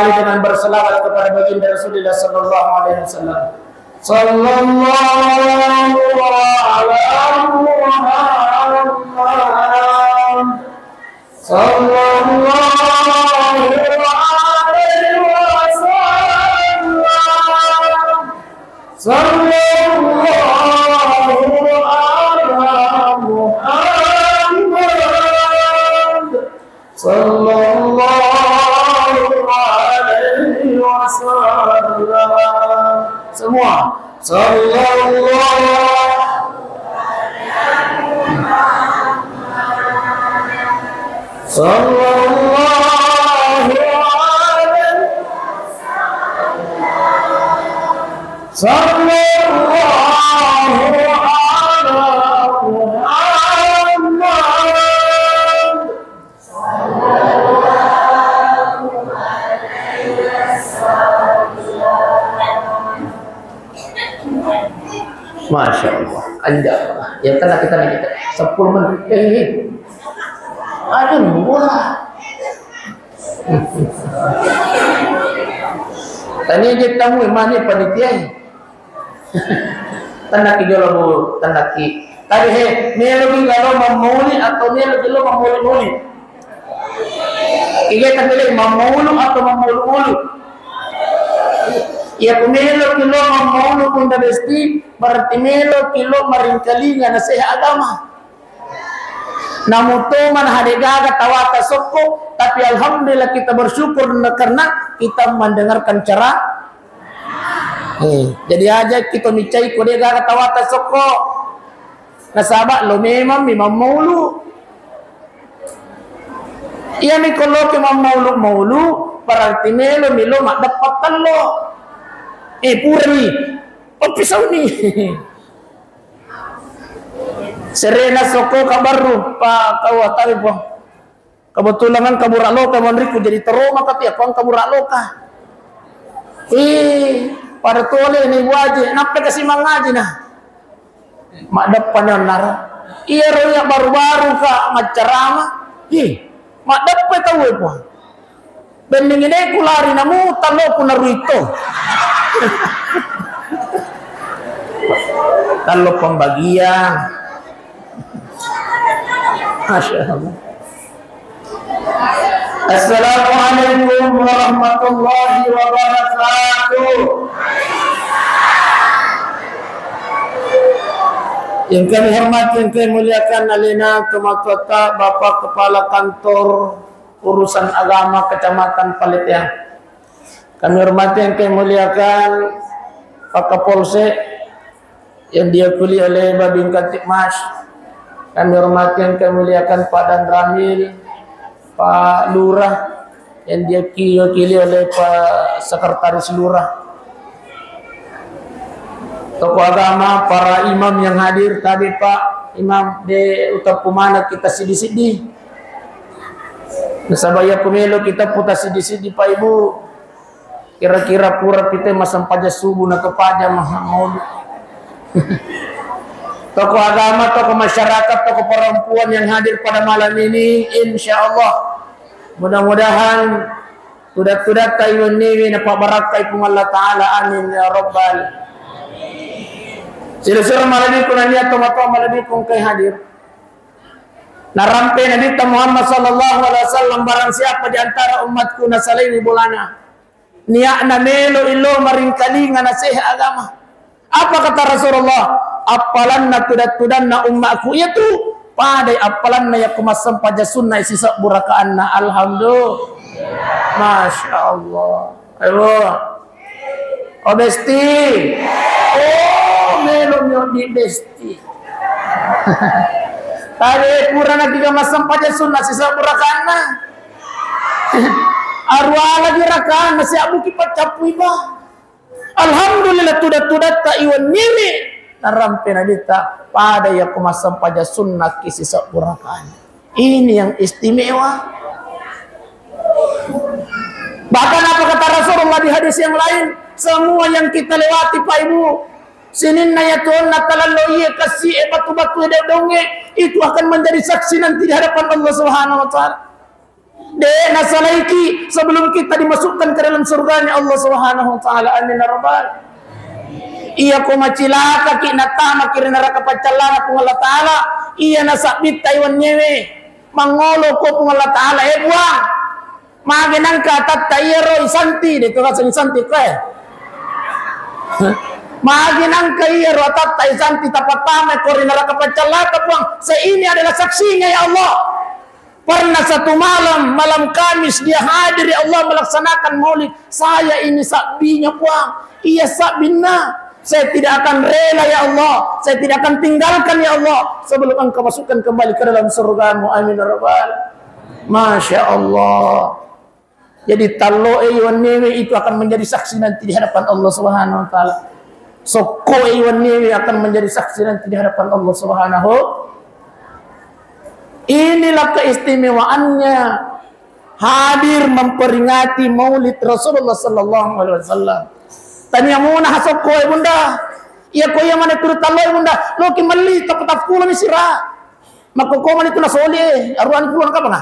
dengan berselawat kepada baginda Rasulullah sallallahu alaihi wasallam. Sallallahu ala Muhammad. Sallallahu alaihi wasallam. Sallallahu ala Muhammad. Sallallahu alaihi wasallam. Semua. Sallallahu Masya Allah, anda ya telah kita nih 10 menit. Aduh, murah. Tani dia tamu mana panitia? Tanaki jolo tanaki. Tadi melo kalau mamuli atau melo kalau mamuli. Iya tapi mamulu atau mamulu. Ya kumelo kilo mamulu kung dabesti berarti melo kilo maringkalingan na sa agama. Namutuman hadigaga tawata soko, tapi alhamdulillah kita bersyukur karena kita mendengarkan cara. Jadi aja kita micai kudegaga tawata soko. Nasaba lo memang mulu. Iya mi kalau ke mulu berarti melo mak dapat lo. Puri, pisau ni. Serena soko kabaru Pak Kawatari po. Kebetulan kan kabura loka manriku jadi teroma tapi apa kabura loka. Pada tole ni wajib napa kasi mangaji nah. Mak depan nara. Iya roya baru-baru ka macarama. Mak depan tahu po. Bending ini kulari namu talo punaruito. Talo pembagian. Masya Allah. Assalamualaikum warahmatullahi wabarakatuh. Yang kami hormati, yang kami muliakan alina Kemakota Bapak Kepala Kantor Urusan Agama Kecamatan Palitiang. Kami hormati, yang kami muliakan Pak Kapolsek yang diakui oleh Babin Kantipmas. Kami hormati, yang kami muliakan Pak Dan Ramil, Pak Lurah yang diwakili oleh Pak Sekretaris Lurah. Tokoh agama, para imam yang hadir tadi Pak Imam de Utapumana kita sidi-sidi. Nasabaya pemilu kita putar sidi-sidi Pak Ibu. Kira-kira pura kita masam paja subuh na kepada Mahamud. Tokoh agama, tokoh masyarakat, tokoh perempuan yang hadir pada malam ini, insya Allah mudah-mudahan tudat-tudat tayo niwi na pabarakai kung Allah Ta'ala, amin ya Rabbal. Sila-sila malabi ko na niya tumatwa malabi kong kay hadir. Narampe na dito Muhammad sallallahu alaihi wasallam barang siapa di antara umatku na salay bulana. Niya na melo ilo maringkalingan na seha agama. Apa kata Rasulullah? Apalan na tudat-tudan na umatku itu padai apalan na yakumasam paja sunnah sisa burakaan na alhamdulillah. Masya Allah. Ayo. Obesti. Oh, melon yang di besti. Tadi purana tiga masam paja sunnah sisa burakaan na. Arwah lagi rakaan masih abu kipat capui ba. Alhamdulillah tudat-tudat ta iwan miri. Narampe na dita pada ya kumasam paja sunnah kisi sa burakaan. Ini yang istimewa. Bahkan apa kata Rasulullah di hadis yang lain, semua yang kita lewati Pak Ibu, sinin na yatuon na talaloye kasi batu-batu donge itu akan menjadi saksi nanti di hadapan Allah Subhanahu wa taala. De nasalaiki sebelum kita dimasukkan ke dalam surganya Allah Subhanahu wa taala. Amin ya rabbal. Iya ko macilaka ki natama kiri neraka pacalana ku Allah taala. Iya nasabit taiwan nyewe. Mangolo ko ku Allah taala buang. Magenang ka tatayero isanti de to kasang santi kay. Magenang ka iro tatay santi tapatama kiri neraka pacalaka buang. Ini adalah saksinya ya Allah. Pernah satu malam Kamis dia hadir ya Allah melaksanakan maulid. Saya ini sakbinya puang. Iya sakbina. Saya tidak akan rela ya Allah. Saya tidak akan tinggalkan ya Allah. Sebelum engkau masukkan kembali ke dalam surgamu. Amin ya rabbal. Masya Allah. Jadi talo ewan newe itu akan menjadi saksi nanti di hadapan Allah Subhanahu wa taala. Soko ewan newe akan menjadi saksi nanti di hadapan Allah Subhanahu. Inilah keistimewaannya hadir memperingati maulid Rasulullah sallallahu alaihi wasallam. Tanya muna hasok ko bunda. Iya ko yang mana turut taloy bunda. Lo ki mali tapatap kulo ni sira. Makko man itu na soli aruan kulo ka ba?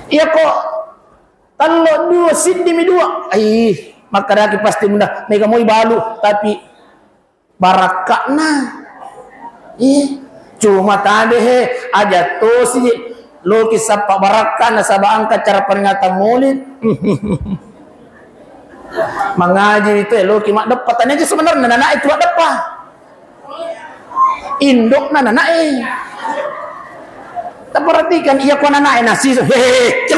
Iya ko talo dua siddi mi dua. Ai makadaki pasti bunda mega moy balu tapi barakakna. Cuma tadi aja tuh si lo kisah pak barakan nasabah angkat cara peringatan maulid. Mengaji itu lo kimak dapat tanya aja sebenarnya nana itu dapat induk nana tak perhatikan iya kau nana nasi hehehe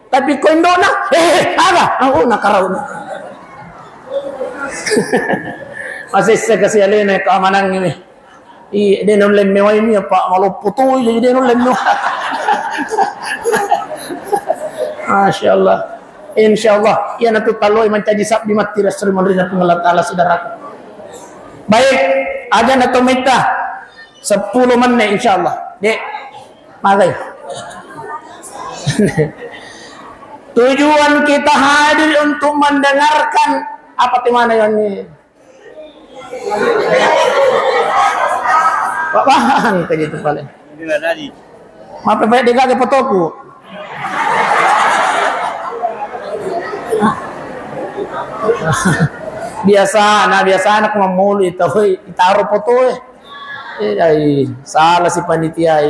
tapi kau induk na apa oh nakarau masih sekali alena keamanan ini. Dia non lemmewa ini apa malu putu jadi dia non lemmewa. Masya Allah. Insya Allah ia nanti taloi mencari sabdi mati Rasul menerima pengelat Allah saudaraku. Baik, aja nato mita 10 menit insya Allah. Dek, magai. Tujuan kita hadir untuk mendengarkan apa temana yang ini. Bang kayak gitu paling. Maaf banyak dia gak fotoku. Biasa anak mamul itu taruh foto salah si panitia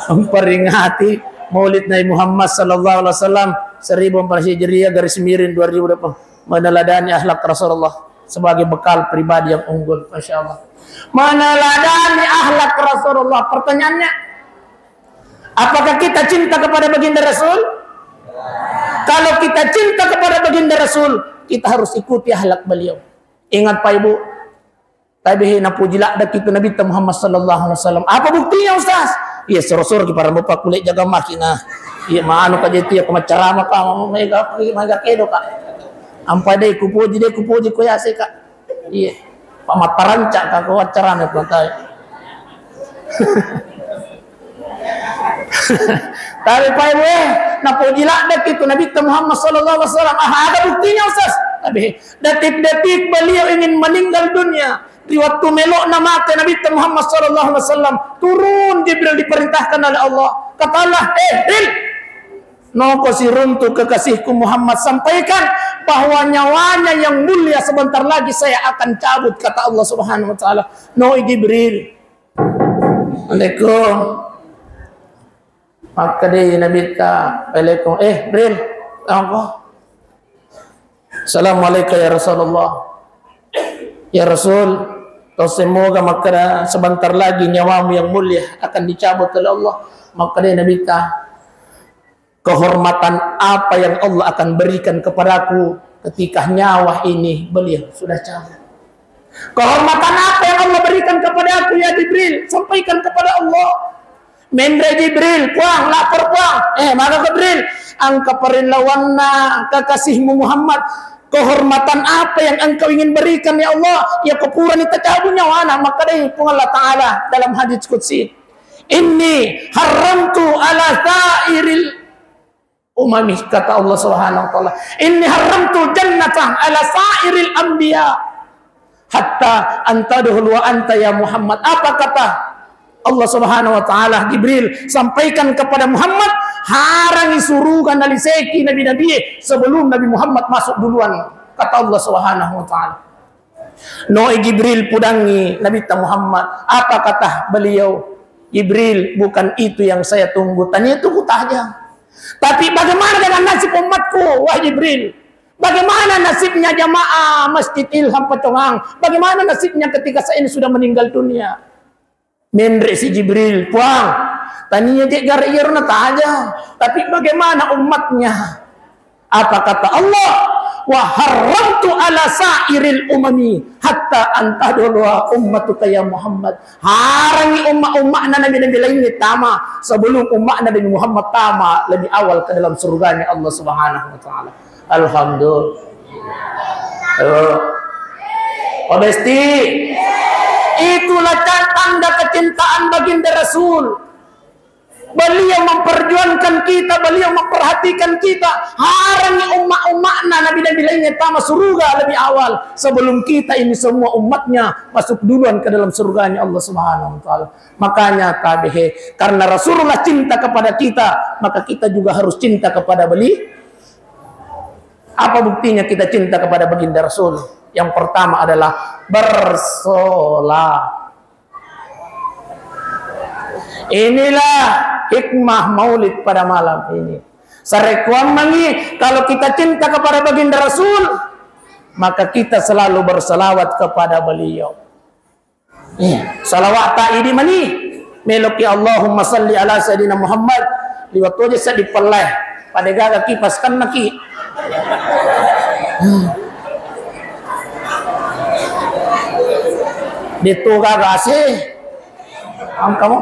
memperingati Maulid Nabi Muhammad sallallahu alaihi wasallam 1400 Hijriah garis miring 2020 meneladani akhlak Rasulullah sebagai bekal pribadi yang unggul. Masya Allah. Meneladani akhlak Rasulullah. Pertanyaannya, apakah kita cinta kepada baginda Rasul? Kalau kita cinta kepada baginda Rasul, kita harus ikuti akhlak beliau. Ingat Pak Ibu, tabihin napujilak dak itu Nabi Muhammad sallallahu alaihi wasallam. Apa buktinya Ustaz? Iya sorosor ki para bapak kulit jaga makina. Iya maanu ka jeti ka macarama ka mega kedo ka. Ampai deh kupuji ko yase kak. Iya. Pamataranca kak wacarane plantai. Tapi Pak Ibu napujilak dak itu Nabi Muhammad sallallahu alaihi wasallam. Ada buktinya Ustaz. Tapi detik-detik beliau ingin meninggal dunia. Di waktu melok nama Nabi Muhammad sallallahu alaihi wasallam turun Jibril diperintahkan oleh Allah. Katalah, Jibril, noko si runtuh kekasihku Muhammad sampaikan bahwa nyawanya yang mulia sebentar lagi saya akan cabut, kata Allah Subhanahu wa taala. No Jibril. Alaikum. Maka dia Nabi ta, alaikum. Jibril, apa? Assalamualaikum ya Rasulullah. Ya Rasul, semoga maka sebentar lagi nyawamu yang mulia akan dicabut oleh Allah. Maka dia Nabi ta, kehormatan apa yang Allah akan berikan kepadaku ketika nyawa ini beliau sudah cabut. Kehormatan apa yang Allah berikan kepada aku ya Jibril? Sampaikan kepada Allah. Mendra Jibril, puang, lapor puang. Maka Jibril, angka perilawanna kekasihmu Muhammad. Kehormatan apa yang engkau ingin berikan ya Allah? Ya kepuran itu cabut nyawana. Maka dia pun Allah Ta'ala dalam hadits qudsi. Inni haramtu ala sa'iril umami, kata Allah Subhanahu wa taala. Inni haramtu jannata ala sa'iril anbiya hatta antadkhulu wa anta ya Muhammad. Apa kata Allah Subhanahu wa taala Jibril sampaikan kepada Muhammad, harangi surugan dari seki nabi-nabi sebelum Nabi Muhammad masuk duluan, kata Allah Subhanahu wa taala. Noi Jibril pudangi Nabi Muhammad, apa kata beliau? Jibril, bukan itu yang saya tunggu, tanya tunggu saja. Tapi bagaimana dengan nasib umatku, wahai Jibril? Bagaimana nasibnya jamaah Masjid Ilham Pacongang? Bagaimana nasibnya ketika saya ini sudah meninggal dunia? Mendre si Jibril, puang. Taninya dia gar-irna aja. Tapi bagaimana umatnya? Apa kata Allah? Wa haramtu ala sa'iril umami hatta antadulwa ummatuka ya Muhammad. Harangi umat-umat nabi-nabi lainnya tama sebelum umat Nabi Muhammad tama lebih awal ke dalam surganya Allah Subhanahu wa taala. Alhamdulillah. Obesti. Itulah tanda kecintaan baginda Rasul. Beliau memperjuangkan kita, beliau memperhatikan kita. Harangi umat-umatnya nabi-nabi lainnya tama surga lebih awal sebelum kita ini semua umatnya masuk duluan ke dalam surganya Allah Subhanahu wa taala. Makanya tabihe, karena Rasulullah cinta kepada kita, maka kita juga harus cinta kepada beliau. Apa buktinya kita cinta kepada baginda Rasul? Yang pertama adalah bersolat. Inilah hikmah maulid pada malam ini. Sarekuan mangi, kalau kita cinta kepada baginda Rasul, maka kita selalu berselawat kepada beliau. Salawat ta'idi mani meloki Allahumma salli ala sayyidina Muhammad liwat aja sa dipeleh pada gaga kipas kan naki. Dito gaga sih ang kamu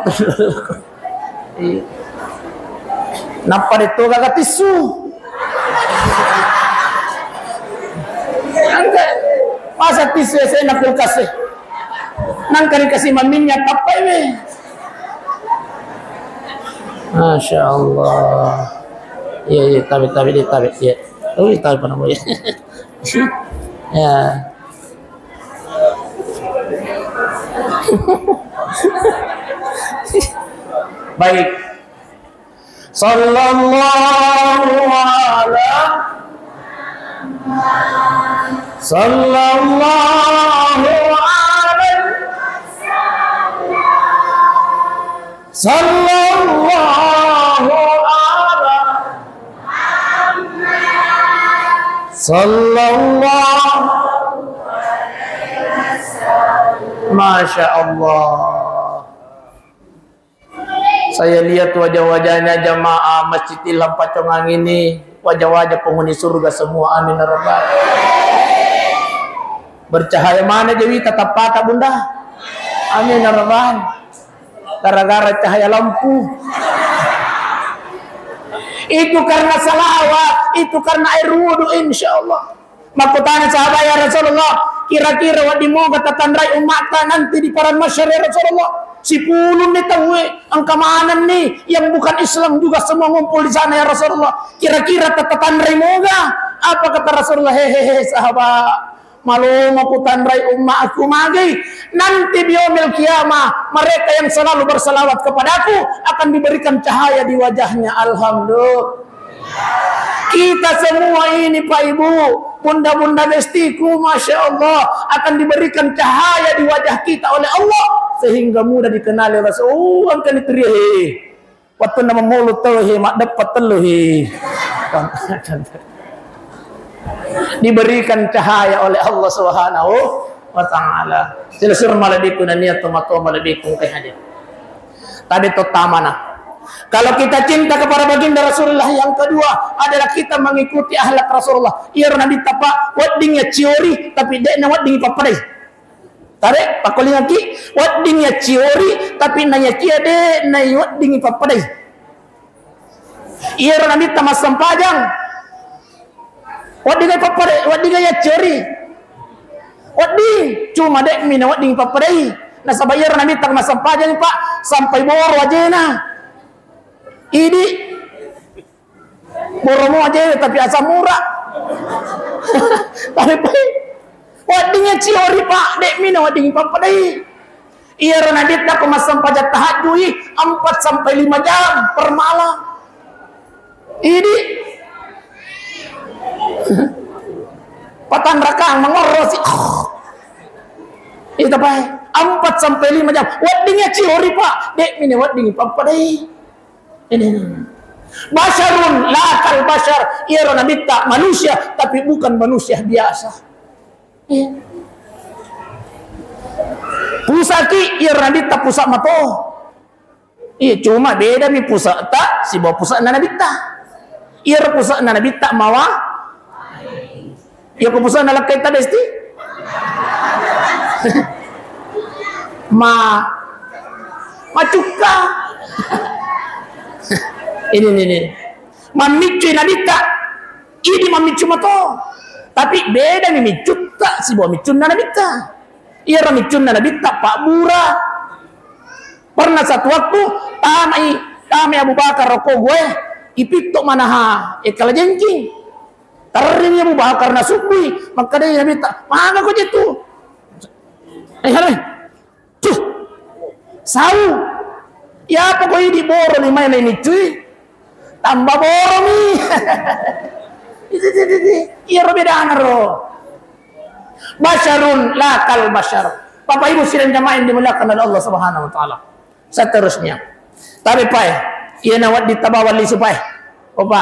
napa dito gaga tisu masa tisu saya nak kulkas nang kari kasih maminya papai we. Masya Allah. Iya tabi ya. Oh tabi apa namanya? Ya. Baik. Sallallahu Masya Allah. Saya lihat wajah-wajahnya jamaah Masjid Ilham Pacongang ini, wajah-wajah penghuni surga semua. Amin ya rabbal alamin. Bercahaya mana Dewi tetap patah bunda? Amin ya rabbal. Gara-gara cahaya lampu. Itu karena salawat, itu karena air wudu insyaallah. Maka tanya sahabat ya Rasulullah, kira-kira wadi mau kata tandrai umat nanti di paran masyar ya Rasulullah. Si pulun nih tahu ang kamanan nih yang bukan Islam juga semua ngumpul di sana ya Rasulullah. Kira-kira tata tandrai moga? Apa kata Rasulullah? Hehehe sahabat, malu aku tandrai umat aku magi. Nanti biomil kiamah mereka yang selalu berselawat kepadaku akan diberikan cahaya di wajahnya. Alhamdulillah. Kita semua ini Pak Ibu, bunda-bunda bestiku, Masya Allah, akan diberikan cahaya di wajah kita oleh Allah sehingga mudah dikenali Rasul. Oh, angkan itu dia. Waktu nama mulut tahu mak dapat teluh. Diberikan cahaya oleh Allah Subhanahu wa taala. Silasur maladiku dan niat tomato maladiku kay hadir. Tadi totamana. Kalau kita cinta kepada baginda Rasulullah, yang kedua adalah kita mengikuti akhlak Rasulullah. Ia nabi tapa wadingnya ciori tapi dekna wading papadai. Tare pakolingan ki wadingnya ciori tapi nanya kia de na wading papadai. Ia nabi tamas sampajang. Wadingnya papadai, wadingnya ciori. Wading cuma dek mina wading papadai. Nah sabayar nabi tamas sampajang Pak sampai bor wajena. Ini boromo aja tapi asam murah. Tapi wadingnya ciori Pak, dek mina wading papadai. Iya Ronadita kemasam pajak tahajud 4 sampai 5 jam per malam. Ini patan rakang mengorosi. Itu apa? 4 sampai 5 jam. Wadingnya ciori pak. Dek ini wading pak deh. Ini. Basyarun lakal basyar. Iya Ronadita manusia tapi bukan manusia biasa. Iya. Pusaki iya Ronadita pusak mato. Iya cuma beda mi pusak tak si bawa pusak Ronadita. Iya pusak Ronadita mawa. Iya ko pusak nalakay ta besti. Macuka. Ini. Mamicu Ronadita. Ini mamicu mato. Tapi beda mi micu tak si bawa micu Ronadita. Iya ramicun na nabita Pak Bura. Pernah satu waktu kami Abu Bakar rokok gue ipito manaha ikala jengking. Tarin Abu Bakar na sukui maka dia nabita mana ko jitu. Hare. Tuh. Sau. Ya apa ko di boro ni main ini cuy. Tambah boro mi. Iya beda ro. Basyarun lakal basyar. Bapak Ibu sidang jamaah yang dimuliakan oleh Allah Subhanahu wa taala. Seterusnya. Tapi Pak, iya nawat ditabawali supaya. Opa.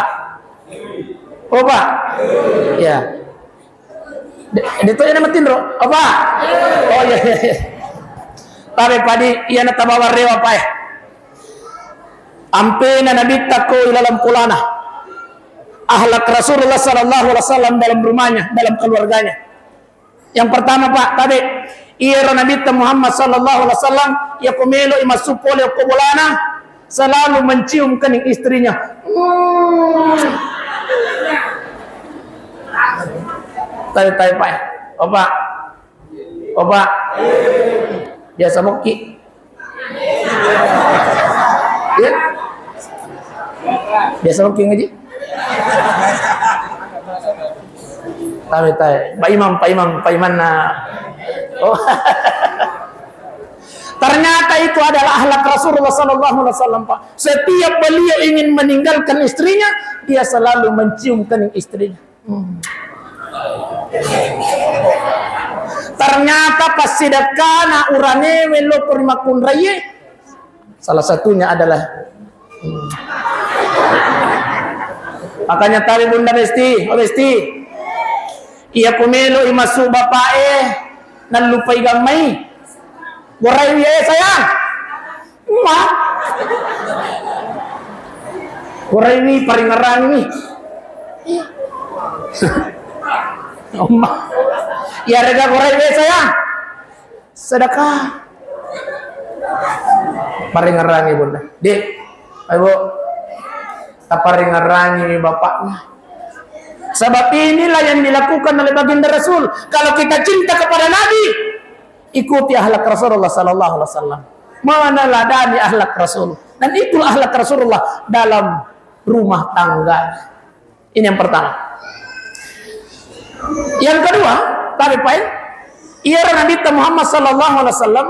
Ya. Dito ya namatin ro. Opa. Oh iya. Tapi padi iya natabawar rewa Pak. Ampe na nabita ko ilalam kulana. Ahlak Rasulullah sallallahu alaihi wasallam dalam rumahnya, dalam keluarganya. Yang pertama Pak, tadi iya Nabi Muhammad sallallahu alaihi wasallam ya kumelo imasupole kubulana selalu mencium kening istrinya. Tadi Pak. Opa. Biasa moki. Ya. Biasa moki ngaji. Pak Imam oh. Ternyata itu adalah akhlak Rasulullah sallallahu alaihi wasallam Pak. Setiap beliau ingin meninggalkan istrinya, dia selalu mencium kening istrinya. Ternyata pas sidakana urane melo primakun raye. Salah satunya adalah makanya tadi Bunda Besti. Iya kumelo imasu bapae nalupay gamay. Waray wiye sayang. Ma. Waray wi paringarang wi. Oma. Ya rega waray wiye sayang. Sedekah. Paringarang Bunda. Dek, ayo paringarang bapaknya. Sebab inilah yang dilakukan oleh baginda Rasul. Kalau kita cinta kepada Nabi, ikuti akhlak Rasulullah sallallahu alaihi wasallam. Meneladani akhlak Rasul. Dan itulah akhlak Rasulullah dalam rumah tangga. Ini yang pertama. Yang kedua, tadi Pak, ia Nabi Muhammad sallallahu alaihi wasallam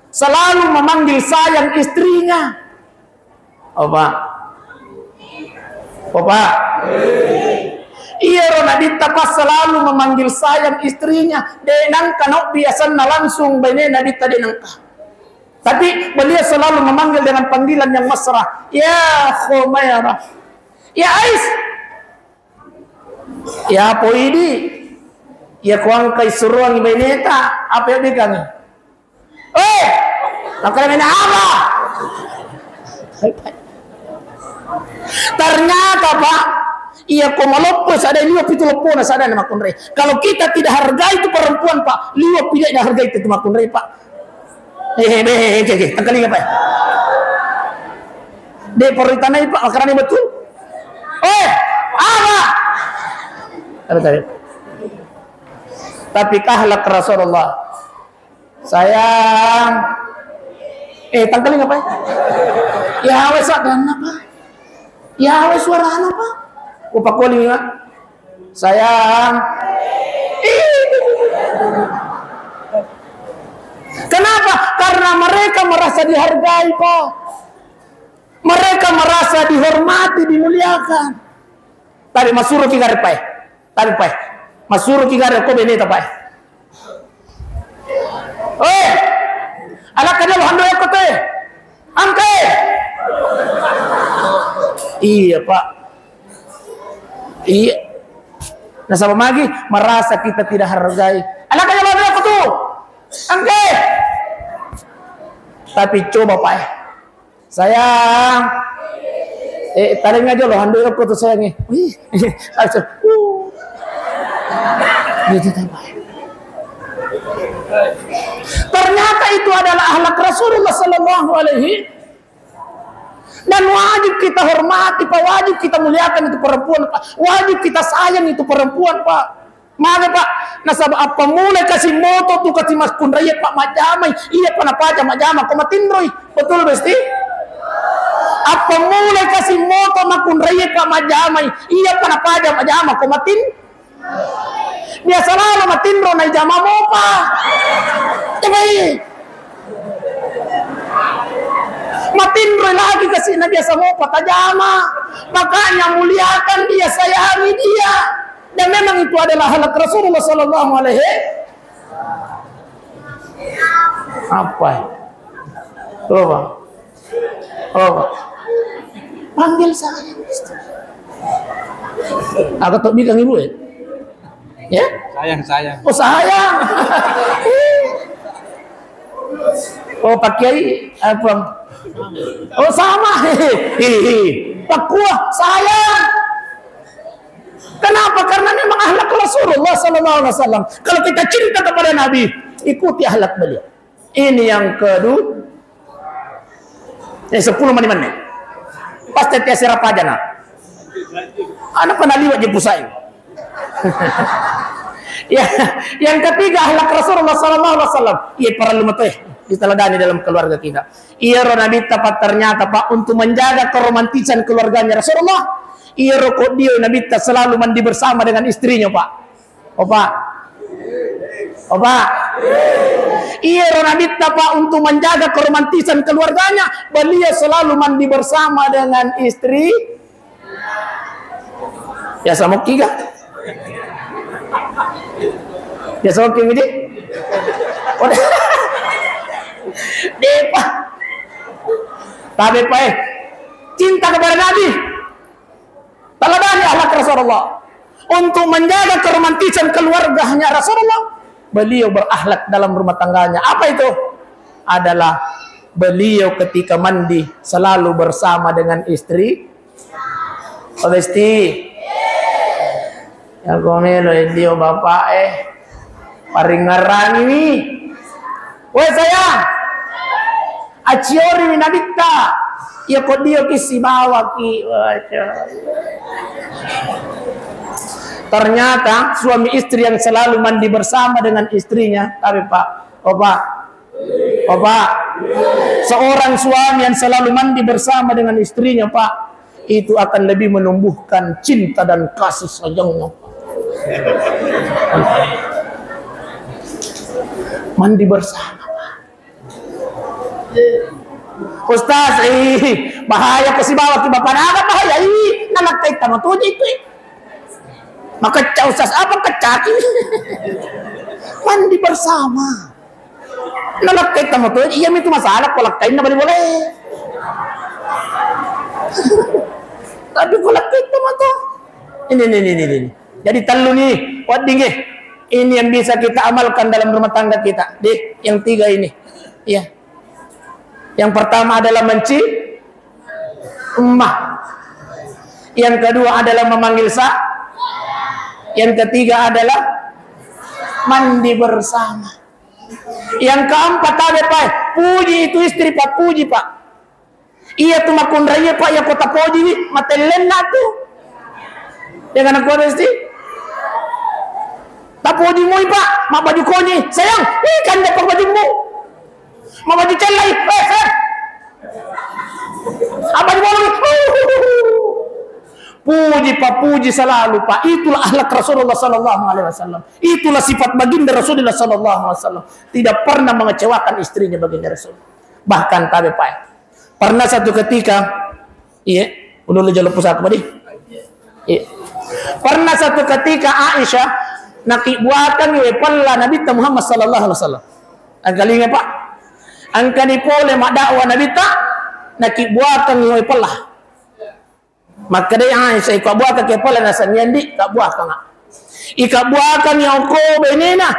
selalu memanggil sayang istrinya. Opa. Iya Ronadita pas selalu memanggil sayang istrinya. Denang kanok biasa langsung bene Nadita denangka. Tapi beliau selalu memanggil dengan panggilan yang mesra. Ya Khumairah. Ya Ais. Ya Poidi. Ya kuang kay suruang beneta. Apa yang bilang? Makanya apa? Ternyata Pak, iya komalopos ada liwa pitu lopona sada nama kunre. Kalau kita tidak hargai itu perempuan Pak, liwa tidak hargai itu nama kunre Pak. Tangkali apa ya? De peritanai Pak, akarane betul. Apa? Tapi akhlak Rasulullah. Sayang. Tangkali apa ya? Ya wes dan apa? Ya wes suara apa? Upakoli nga. Sayang. Kenapa? Karena mereka merasa dihargai, Pak. Mereka merasa dihormati, dimuliakan. Tapi masuru kigare, Pak. Tapi, Pak. Masuru kigare ko beneta, Pak. Oi! Alak ka lo hando ko te. Angke. Iya, Pak. Iya. Nah, sama lagi merasa kita tidak hargai. Alak ka lo hando ko tuh. Angke. Tapi coba, Pak. Sayang. Tadi aja lo hando ko tuh sayangnya. Wih. Gitu, Pak. Ternyata itu adalah akhlak Rasulullah Sallallahu Alaihi. Dan wajib kita hormati, Pak. Wajib kita muliakan itu perempuan, Pak. Wajib kita sayang itu perempuan, Pak. Mana, Pak? Nasab apa mulai kasih moto tuh kasih mas kunraya Pak majamai. Iya pana paja majama ko matindroy. Betul besti? Apa mulai kasih moto makunraya Pak majamai. Iya pana paja majama ko matin. Biasa lah matindro na jama mo pa. Tabay. Matindro lagi kasih na biasa mo pa tajama. Makanya muliakan dia, sayangi dia. Dan memang itu adalah akhlak Rasulullah Sallallahu Alaihi. Apa? Coba. Oh. Panggil saya. Aku tak bilang ibu ya. Ya? Sayang. Oh, sayang. Oh, Pak Kiai apa? Oh, sama. Pak Kuah, sayang. Kenapa? Karena memang akhlak Rasulullah Sallallahu Alaihi Wasallam. Kalau kita cinta kepada Nabi, ikuti akhlak beliau. Ini yang kedua. Yang 10 menit. Pasti tiap serap aja nak. Anak pernah liwat di pusat. Ya, yang ketiga akhlak Rasulullah Sallallahu Alaihi Wasallam. Ia para lumateh diteladani dalam keluarga kita. Ia Nabi tepat ternyata Pak untuk menjaga keromantisan keluarganya Rasulullah. Ia rokok dia Nabi selalu mandi bersama dengan istrinya, Pak. Oh, Pak. Ia Nabi Pak untuk menjaga keromantisan keluarganya, beliau selalu mandi bersama dengan istri. Ya sama kiga. Ya sama kiga ini. Depa. Tapi Pak, cinta kepada Nabi. Teladani akhlak Rasulullah untuk menjaga keromantisan keluarganya Rasulullah. Beliau berakhlak dalam rumah tangganya. Apa itu? Adalah beliau ketika mandi selalu bersama dengan istri. Obesti. Ya gomelo dia bapak paring ngarani. Woi sayang. Aciori minabita. Ya kok dia kisi bawa ki. Ternyata suami istri yang selalu mandi bersama dengan istrinya. Tapi Pak, seorang suami yang selalu mandi bersama dengan istrinya, Pak, itu akan lebih menumbuhkan cinta dan kasih sayangnya. Mandi bersama, Pak. Ustaz, bahaya ko si bawa ki bapak naga bahaya anak kita mo tuji itu. Maka Ustaz apa kecaki? Mandi bersama. Anak kita mo tuji, iya itu masalah kolak kain na boleh. Tapi kolak kita mo to. Ini. Jadi telu nih, wading ini yang bisa kita amalkan dalam rumah tangga kita. Deh, yang 3 ini. Iya. Yang pertama adalah emak. Yang kedua adalah memanggil Yang ketiga adalah mandi bersama. Yang keempat ada Pak, puji itu istri Pak, puji Pak. Iya tuh makun raya Pak, ya kota puji matelen tuh. Dengan aku mesti. Tak puji mu Pak, mak baju konyi. Sayang, kan dapat bajumu. Mama dicelai, sayang. Apa di bawah? Puji Pak, puji selalu Pak. Itulah akhlak Rasulullah sallallahu alaihi wasallam. Itulah sifat baginda Rasulullah sallallahu alaihi wasallam. Tidak pernah mengecewakan istrinya baginda Rasul. Bahkan tabe Pak. Pernah satu ketika, iya, udah jalan pusaka tadi. Iya. Pernah satu ketika Aisyah nak buatan we palla Nabi Muhammad sallallahu alaihi wasallam. Angkalinga Pak. Angkani pole mak dakwah Nabi ta nak buatan we palla. Maka dia Aisyah ikut buat ke kepala nasa nyandi tak buat kan ika buakan yang ko benena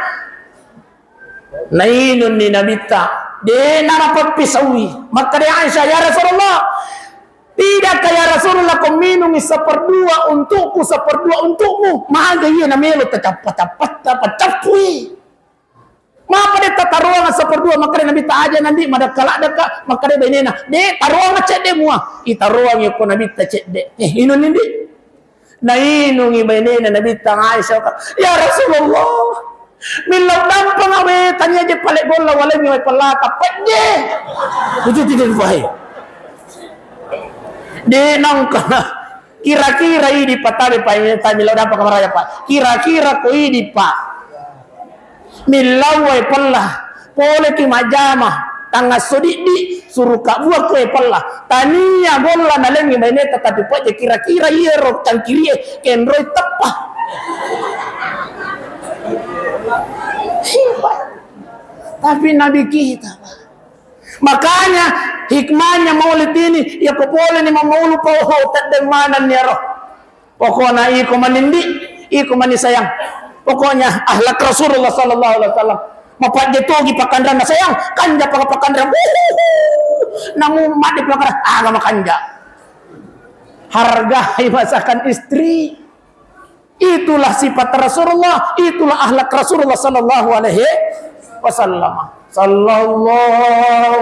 nainun ni nabita de narapat pisawi. Maka dia Aisyah, ya Rasulullah, tidakkah ya Rasulullah kau minum seperdua untukku seperdua untukmu? Maga iya namelo tacapat capui. Maka dia taruang seperdua. Maka dia Nabi tak aja nanti mada kalak deka. Maka dia benena de taruang cek de mua itaruang yo ko Nabi tak cek de inun ini na inungi benena Nabi tak Aisyah, ya Rasulullah, milau dampang awe tanya je palek bola wale mi pelaka pede itu tidak baik de nangkana kira-kira ini patale pa milau dampang kamaraya Pak, kira-kira ko ini Pak milawai pala pole ki majama tanga sodidi suruh kak buat kue pala tania bola nalengi maineta tapi pokoknya kira-kira yero cangkirie kendroi tepah tapi Nabi kita makanya hikmahnya maulid ini ya popole ni maulu poho tadeng mana roh pokoknya iko manindi iko mani sayang. Pokoknya akhlak Rasulullah sallallahu alaihi wasallam. Mapat jetogi pakandran sayang, kanja pakandran. Namu mak di pakandran agama kanja. Hargai masakan istri. Itulah sifat Rasulullah, itulah akhlak Rasulullah sallallahu alaihi wasallam. Sallallahu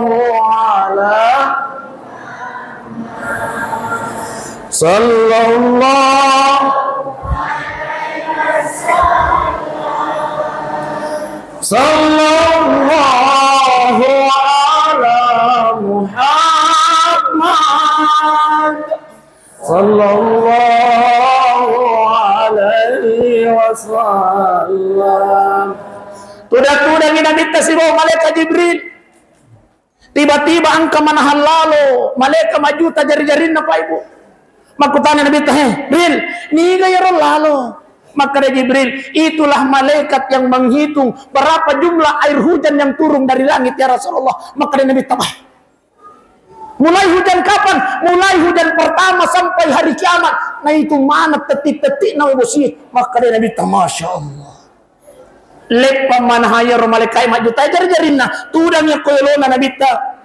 Sallallahu ala Muhammad Sallallahu alaihi wasallam. Tudah kita minta siro malaikat Jibril. Tiba-tiba angka manahan lalu malaikat maju tajari-jarin apa ibu. Makutanya Nabi Jibril, ni gaya lalu. Maka Jibril, itulah malaikat yang menghitung berapa jumlah air hujan yang turun dari langit ya Rasulullah. Maka Nabi tambah. Mulai hujan kapan? Mulai hujan pertama sampai hari kiamat. Nah itu mana tetik-tetik na bosi. Maka Nabi tambah, Masya Allah. Lepa mana hayar malaikat maju tajar-jarinna. Tudangnya koyolona Nabi ta.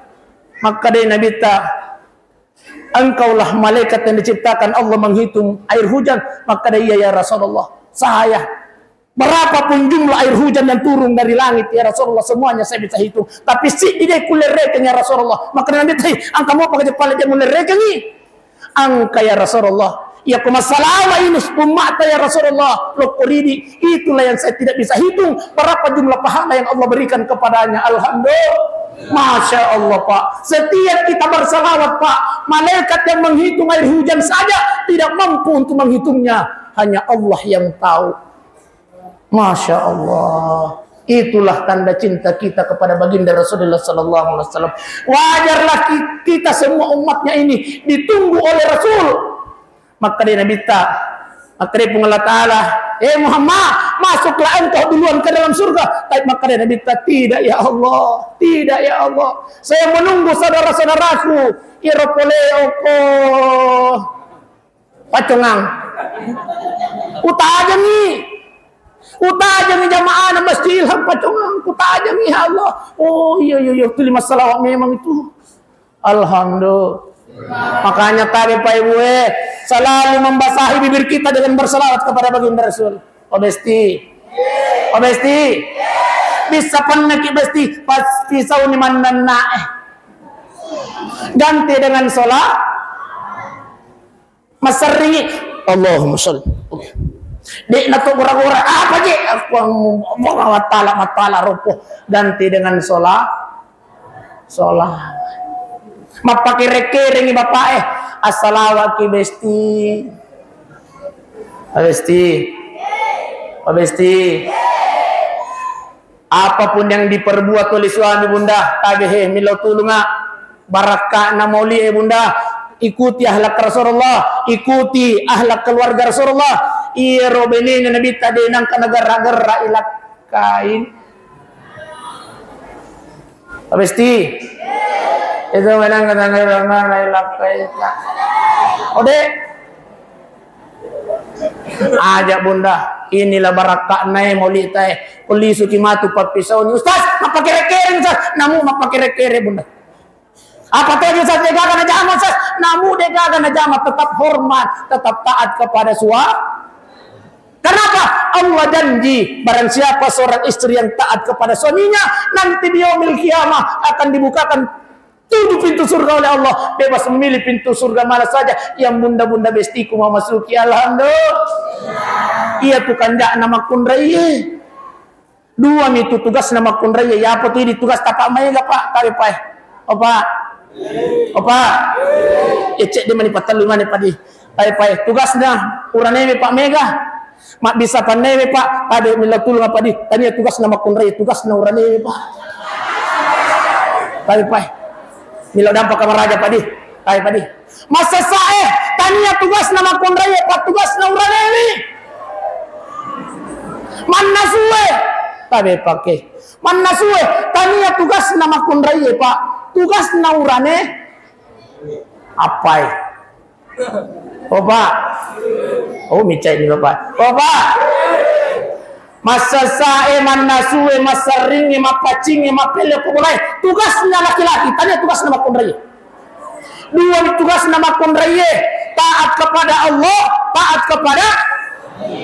Maka Nabi ta. Engkaulah malaikat yang diciptakan Allah menghitung air hujan. Maka dia ya Rasulullah, saya berapapun jumlah air hujan yang turun dari langit ya Rasulullah, semuanya saya bisa hitung. Tapi si ide kulereken ya Rasulullah. Maka Nabi tanya, angka mau pakai kepala dia mulereken ni? Angka ya Rasulullah. Ya kumasalama ini umat ya Rasulullah. Lokoridi, itulah yang saya tidak bisa hitung. Berapa jumlah pahala yang Allah berikan kepadanya. Alhamdulillah. Masya Allah Pak. Setiap kita bersalawat Pak, malaikat yang menghitung air hujan saja tidak mampu untuk menghitungnya. Hanya Allah yang tahu. Masya Allah. Itulah tanda cinta kita kepada baginda Rasulullah sallallahu alaihi wasallam. Wajarlah kita semua umatnya ini ditunggu oleh Rasul. Maka dia Nabi maka dia Allah Ta'ala, Muhammad, masuklah engkau duluan ke dalam surga. Tapi maka dia Nabi tidak ya Allah, tidak ya Allah. Saya menunggu saudara-saudaraku. Iropoleoko Pacongang. Utaja nih jamaah na Masjid Ilham Pacongang. Utaja nih ya Allah. Oh iya itu 5 salawat memang itu. Alhamdulillah. Makanya tadi Pak Ibu selalu membasahi bibir kita dengan berselawat kepada baginda Rasul. Obesti bisa penaki besti pasti sauni mandana ganti dengan sholat masari Allahumma sholli dek nato gura-gura apa je aku matala rupuh ganti dengan sholat mapakai reke ringi bapak assalawaki besti Abesti. Apapun yang diperbuat oleh suami bunda, tagehe milau tulunga barakah namoli bunda, ikuti ahlak Rasulullah, ikuti ahlak keluarga Rasulullah. Iya robeni nabi tadi nang kanagara-gara ilak kain. Abesti. Itu menang kanagara ilak kain. Ode. Aja bunda, inilah barakah nai moli tay. Uli sukimatu papisau ni ustaz, mapakere-kere ustaz, namu mapakere-kere bunda. Apa tadi ustaz dega kana jama ustaz, namu dega kana jama tetap hormat, tetap taat kepada suami. Kenapa? Allah janji barang siapa seorang istri yang taat kepada suaminya, nanti di yaumil qiyamah akan dibukakan 7 pintu surga oleh Allah, bebas memilih pintu surga mana saja yang bunda-bunda bestiku mau masuki. Alhamdulillah. Iya tukang jak nama kunraya. 2 itu tugas nama kunraya. Ya apa tuh ini tugas tapak maya enggak pak? Kali pak. Opa. Cek di mana patalungan padi. Pak tugasnya urane Pak Mega. Mak bisa pandai Pak. Ada mila tulung apa di? Tanya tugas nama kunraya, tugas na urane Pak. Pak. Mila dampak kamar raja padi. Padi. Masa sae tanya tugas nama kunraya Pak, tugas na urane ini. Mana suwe? Tabe pakai. Mana suwe? Tanya tugas nama kunraya Pak, tugas na urane apai. Opa. Oh micai ni Bapak. Opa. Masa sae mana suwe masa ringi mapacingi mapele pulai. Tugasnya laki-laki, tanya tugas nama kunraya. 2 tugas nama kunraya, taat kepada Allah, taat kepada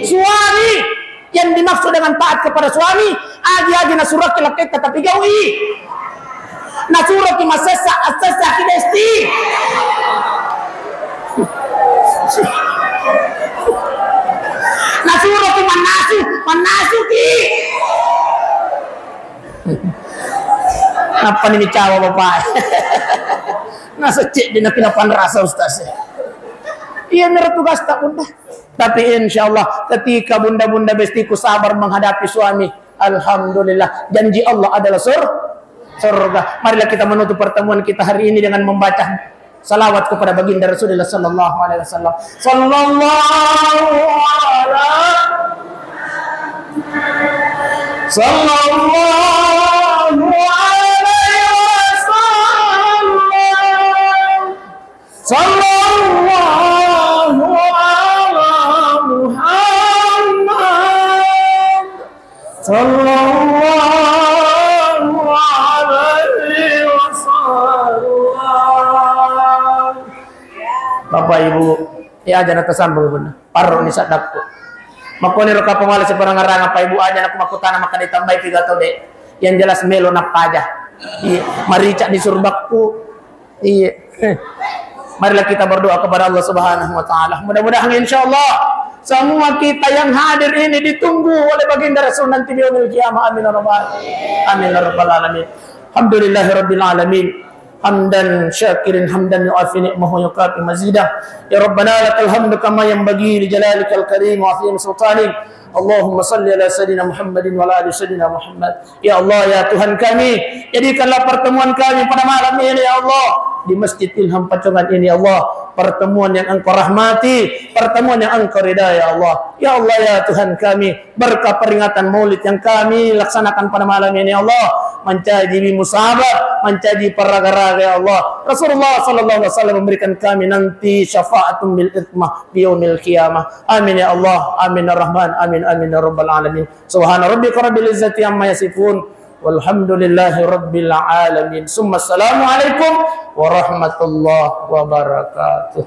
suami. Yang dimaksud dengan taat kepada suami, aji-aji nasurah kelakit tetapi gawi. Nasurah ki masasa asasa kidesti. Nasurah ki manasuki. Apa nih cawa Bapak? Nasa cek di nakinapan rasa Ustaz. Iya mereka tugas tak bunda. Tapi insya Allah ketika bunda-bunda bestiku sabar menghadapi suami, alhamdulillah janji Allah adalah surga. Marilah kita menutup pertemuan kita hari ini dengan membaca salawat kepada baginda Rasulullah sallallahu alaihi wasallam. Bapak Ibu, ya aja nak kesambung benar. Paruh ni sadapku. Makoni roka pemalas sebarang ngarang apa Ibu aja nak makutana maka ditambah 3 tahun dek. Yang jelas melo nak aja. Iya, marica di surbaku. Iya. Marilah kita berdoa kepada Allah Subhanahu wa taala. Mudah-mudahan insyaallah semua kita yang hadir ini ditunggu oleh baginda Rasul nanti di yaumil qiyamah. Amin ya rabbal alamin. Alhamdulillahirabbil alamin. Hamdan syakirin hamdan yu'afi ni'mahu yukafi mazidah. Ya Rabbana lakal hamdu kama yanbaghi li jalalikal karim wa azim sultanik. Allahumma salli ala sayyidina Muhammadin wa ala ali sayyidina Muhammad. Ya Allah ya Tuhan kami, jadikanlah pertemuan kami pada malam ini ya Allah di Masjid Ilham Pacongan ini ya Allah, pertemuan yang Engkau rahmati, pertemuan yang Engkau ridha ya Allah. Ya Allah ya Tuhan kami, berkah peringatan Maulid yang kami laksanakan pada malam ini ya Allah, menjadi musabah, menjadi paraga-raga ya Allah. Rasulullah sallallahu alaihi wasallam memberikan kami nanti syafaatun bil itmah di yaumil qiyamah. Amin ya Allah, amin ya Rahman, amin amin ya rabbal alamin. Subhana rabbika rabbil izzati amma yasifun. Walhamdulillahi rabbil alamin. Summa assalamu alaikum warahmatullahi wabarakatuh.